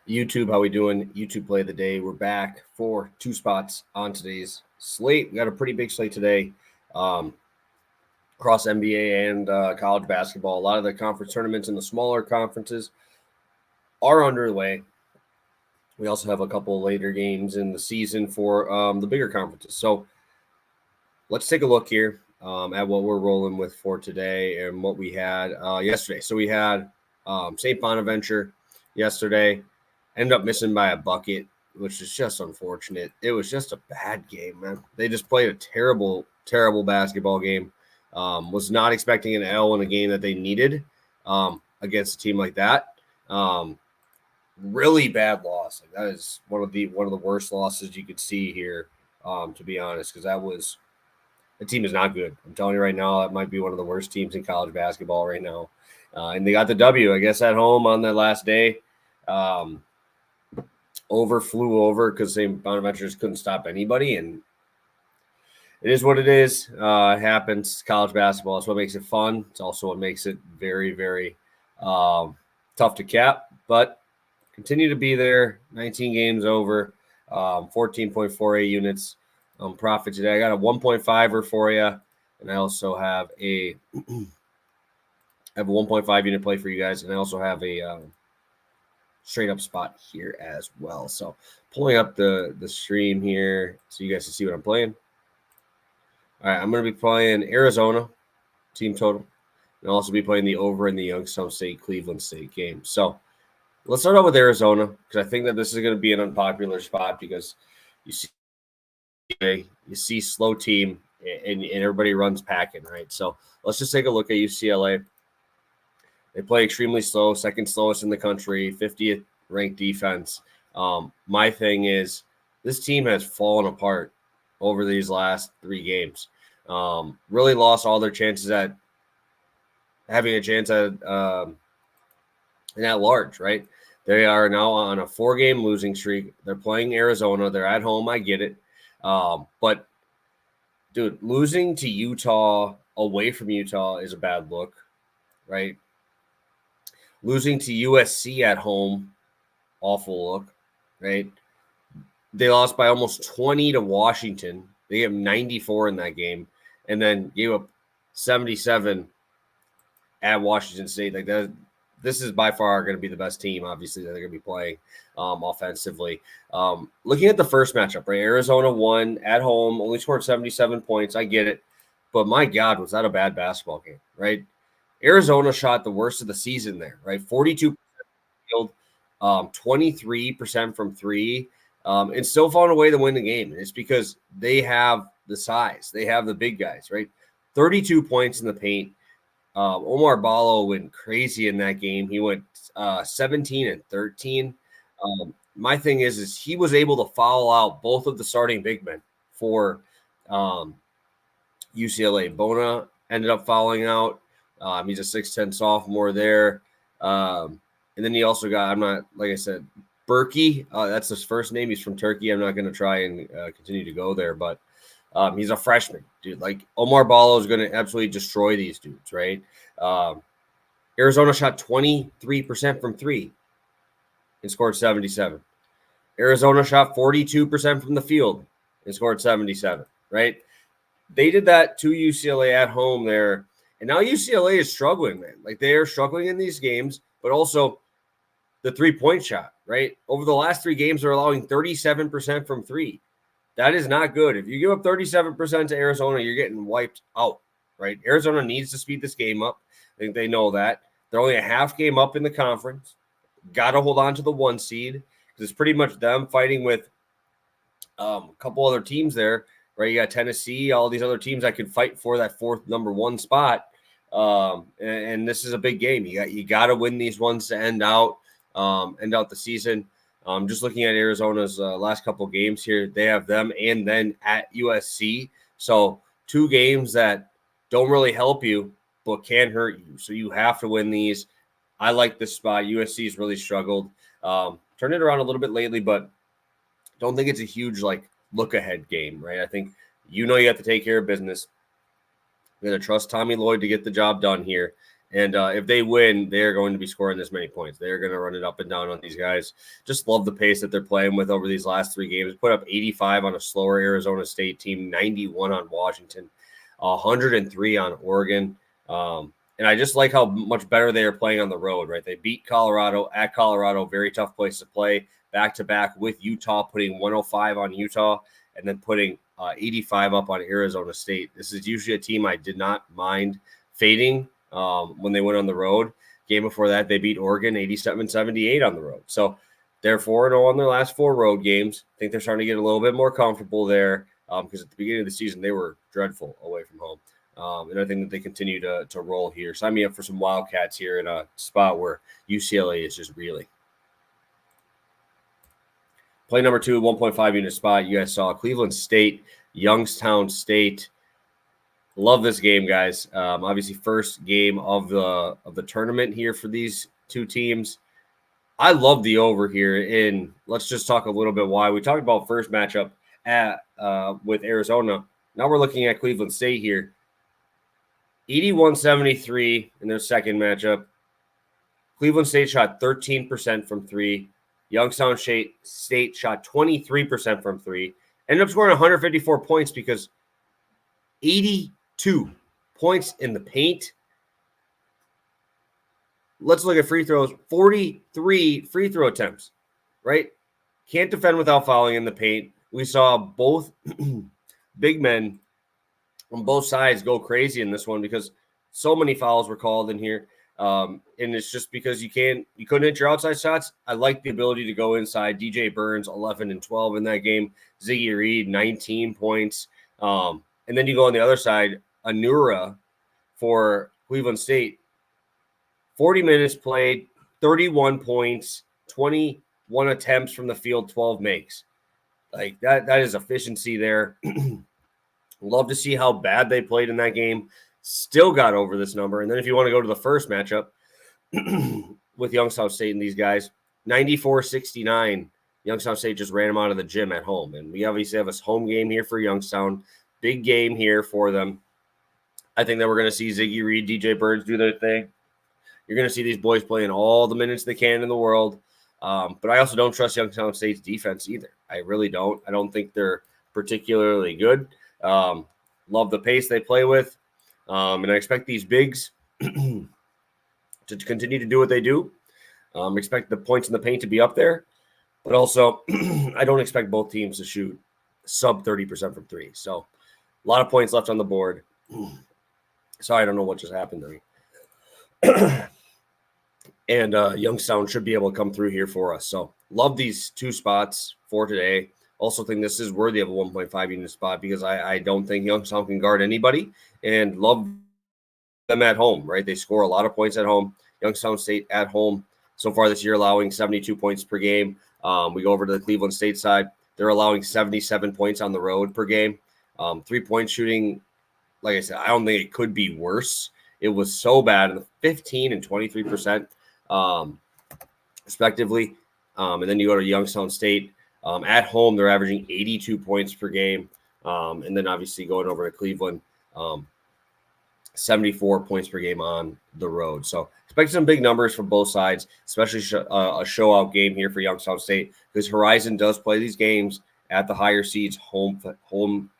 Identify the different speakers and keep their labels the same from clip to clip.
Speaker 1: YouTube, how we doing? YouTube play of the day. We're back for two spots on today's slate. We got a pretty big slate today, across NBA and college basketball. A lot of the conference tournaments in the smaller conferences are underway. We also have a couple later games in the season for the bigger conferences. So let's take a look here at what we're rolling with for today and what we had yesterday. So we had St. Bonaventure yesterday. Ended up missing by a bucket, which is just unfortunate. It was just a bad game, man. They just played a terrible, terrible basketball game. Was not expecting an L in a game that they needed against a team like that. Really bad loss. Like, that is one of the worst losses you could see here, to be honest, because the team is not good. I'm telling you right now, that might be one of the worst teams in college basketball right now. And they got the W, I guess, at home on their last day. Flew over because St. Bonaventure just couldn't stop anybody, and it is what it is. It happens. College basketball is what makes it fun. It's also what makes it very, very tough to cap, but continue to be there. 19 games over, 14.48 units profit today. I got a 1.5er for you, and I also have a 1.5 unit play for you guys, and I also have a straight up spot here as well. So pulling up the stream here so you guys can see what I'm playing. All right, I'm going to be playing Arizona team total, and I'll also be playing the over in the Youngstown State Cleveland State game. So let's start out with Arizona, because I think that this is going to be an unpopular spot because you see slow team and everybody runs packing, right? So let's just take a look at UCLA. They play extremely slow, second slowest in the country, 50th ranked defense. My thing is this team has fallen apart over these last three games. Really lost all their chances at having a chance at an at-large, right? They are now on a 4-game losing streak. They're playing Arizona. They're at home. I get it. But, dude, losing to Utah away from Utah is a bad look, right? Losing to USC at home, awful look, right? They lost by almost 20 to Washington. They gave 94 in that game, and then gave up 77 at Washington State. Like that, this is by far going to be the best team, obviously, that they're going to be playing offensively. Looking at the first matchup, right? Arizona won at home, only scored 77 points. I get it, but my God, was that a bad basketball game, right? Arizona shot the worst of the season there, right? 42% field, 23% from three, and still found a way to win the game. And it's because they have the size. They have the big guys, right? 32 points in the paint. Omar Ballo went crazy in that game. He went 17 and 13. My thing is he was able to foul out both of the starting big men for UCLA. Bona ended up fouling out. He's a 6'10 sophomore there. And then he also got, like I said, Berkey. That's his first name. He's from Turkey. I'm not going to try and continue to go there, but he's a freshman, dude. Like Omar Ballo is going to absolutely destroy these dudes, right? Arizona shot 23% from three and scored 77. Arizona shot 42% from the field and scored 77, right? They did that to UCLA at home there. And now UCLA is struggling, man. Like they are struggling in these games, but also the three-point shot, right? Over the last three games, they're allowing 37% from three. That is not good. If you give up 37% to Arizona, you're getting wiped out, right? Arizona needs to speed this game up. I think they know that. They're only a half game up in the conference. Got to hold on to the 1 seed because it's pretty much them fighting with a couple other teams there, right? You got Tennessee, all these other teams that could fight for that fourth number 1 spot. And this is a big game. You got to win these ones to end out the season. Just looking at Arizona's last couple of games here, they have them and then at USC. So 2 games that don't really help you, but can hurt you. So you have to win these. I like this spot. USC's really struggled. Turned it around a little bit lately, but don't think it's a huge look ahead game, right? I think you have to take care of business. You're going to trust Tommy Lloyd to get the job done here. And if they win, they're going to be scoring this many points. They're going to run it up and down on these guys. Just love the pace that they're playing with over these last 3 games. Put up 85 on a slower Arizona State team, 91 on Washington, 103 on Oregon. And I just like how much better they are playing on the road, right? They beat Colorado at Colorado, very tough place to play, back-to-back with Utah, putting 105 on Utah and then putting 85 up on Arizona State. This is usually a team I did not mind fading when they went on the road. Game before that, they beat Oregon 87-78 on the road. So they're 4-0 on their last 4 road games. I think they're starting to get a little bit more comfortable there because at the beginning of the season, they were dreadful away from home. And I think that they continue to roll here. Sign me up for some Wildcats here in a spot where UCLA is just reeling. Play number 2, 1.5 unit spot. You guys saw Cleveland State, Youngstown State. Love this game, guys. Obviously, first game of the tournament here for these 2 teams. I love the over here. And let's just talk a little bit why. We talked about first matchup with Arizona. Now we're looking at Cleveland State here. 81-73 in their second matchup. Cleveland State shot 13% from 3. Youngstown State shot 23% from 3. Ended up scoring 154 points because 82 points in the paint. Let's look at free throws. 43 free throw attempts, right? Can't defend without fouling in the paint. We saw both big men on both sides go crazy in this one because so many fouls were called in here. And it's just because you couldn't hit your outside shots. I like the ability to go inside. DJ Burns, 11 and 12 in that game. Ziggy Reed, 19 points. And then you go on the other side, Anura for Cleveland State. 40 minutes played, 31 points, 21 attempts from the field, 12 makes. Like that is efficiency there. Love to see how bad they played in that game. Still got over this number. And then if you want to go to the first matchup with Youngstown State and these guys, 94-69. Youngstown State just ran them out of the gym at home. And we obviously have a home game here for Youngstown. Big game here for them. I think that we're going to see Ziggy Reed, DJ Burns do their thing. You're going to see these boys playing all the minutes they can in the world. But I also don't trust Youngstown State's defense either. I really don't. I don't think they're particularly good. Love the pace they play with. And I expect these bigs to continue to do what they do. Expect the points in the paint to be up there. But also, I don't expect both teams to shoot sub 30% from 3. So a lot of points left on the board. Sorry, I don't know what just happened to me. And Youngstown should be able to come through here for us. So love these 2 spots for today. Also think this is worthy of a 1.5 unit spot because I don't think Youngstown can guard anybody, and love them at home, right? They score a lot of points at home. Youngstown State at home so far this year allowing 72 points per game. We go over to the Cleveland State side. They're allowing 77 points on the road per game. 3-point shooting, like I said, I don't think it could be worse. It was so bad, 15 and 23%, respectively. And then you go to Youngstown State. At home, they're averaging 82 points per game. And then obviously going over to Cleveland, 74 points per game on the road. So expect some big numbers from both sides, especially a show-out game here for Youngstown State because Horizon does play these games at the higher seeds home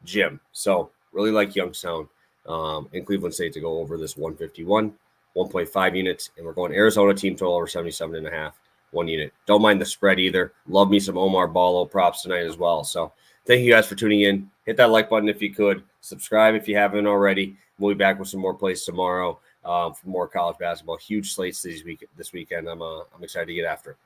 Speaker 1: gym. So really like Youngstown and Cleveland State to go over this 151, 1.5 units. And we're going Arizona team total over 77.5. 1 unit. Don't mind the spread either. Love me some Omar Ballo props tonight as well. So thank you guys for tuning in. Hit that like button if you could. Subscribe if you haven't already. We'll be back with some more plays tomorrow for more college basketball. Huge slates this weekend. I'm excited to get after it.